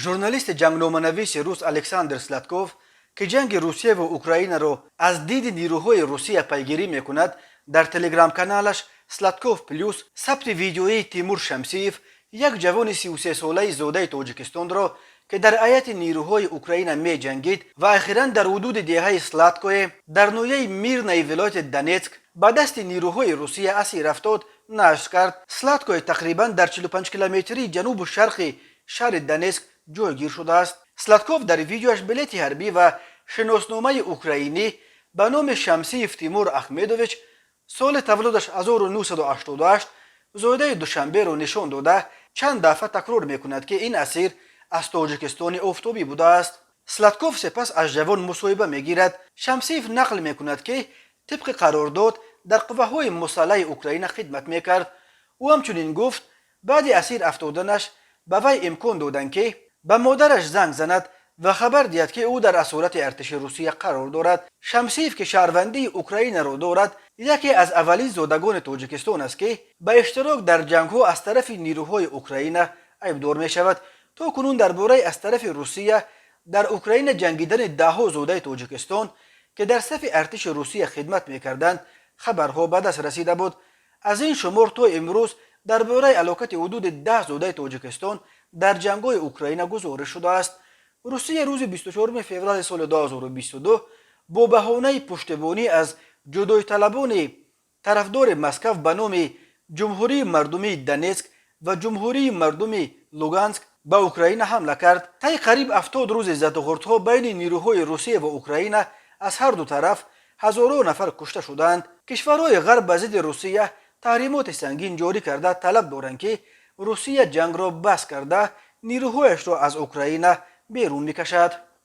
ژورنالیست جنگنامه‌نویس روس الکساندر سلاتکوف که جنگ روسیه و اوکراین را از دید نیروهای روسیه پیگیری میکند در تلگرام کانالش سلاتکوف پلیوس ثبت ویدیویی تیمور شمسیف یک جوان 33 ساله زاده تاجیکستان را که در ایت نیروهای اوکراین می جنگید و اخیراً در حدود دهه سلاتکوی در نویه میرنای ولایت دونتسک به دست نیروهای روسیه اسیر افتاد نشر کرد. سلاتکوی تقریباً در 45 کیلومتری جنوب و شرق شهر دونتسک جایگیر شده است. سلاتکوف در ویدیوش بلیت حربی و شناسنامه اوکراینی به نام شمسیف تیمور احمدویچ سال تولدش 1988 زاده دوشنبه را نشان داده چند دفعه تکرار میکند که این اسیر از تاجیکستان آفتابی بوده است. سلاتکوف سپس از جوان مصاحبه میگیرد. شمسیف نقل میکند که طبق قرارداد در قوه‌های مسلح اوکراین خدمت میکرد. او همچنین گفت بعد اسیر افتادنش به وی امکان دادند که به مادرش زنگ زند و خبر دهد که او در اسارت ارتش روسیه قرار دارد. شمسیف که شهروندی اوکراین را دارد یکی از اولین زادگان تاجیکستان است که به اشتراک در جنگ ها از طرف نیروهای اوکراین عیبدار می شود. تا کنون درباره از طرف روسیه در اوکراین جنگیدن دهها زاده تاجیکستان که در صف ارتش روسیه خدمت میکردند خبرها به دست رسیده بود. از این شمار تا امروز درباره هلاکت حدود 10 زاده تاجیکستان در جنگ‌های اوکراین گزارش شده است. روسیه روز 24 فوریه سال 2022 با بهانه پشتیبانی از جدای طلبان طرفدار مسکو به نام جمهوری مردمی دونتسک و جمهوری مردمی لوگانسک به اوکراین حمله کرد. طی قریب 70 روز زد و خردها بین نیروهای روسیه و اوکراین از هر دو طرف هزاران نفر کشته شدند. کشورهای غرب به ضد روسیه تحریمات سنگین جاری کرده طلب دارند که روسیه جنگ را بس کرده نیروهایش را از اوکراین بیرون میکشد.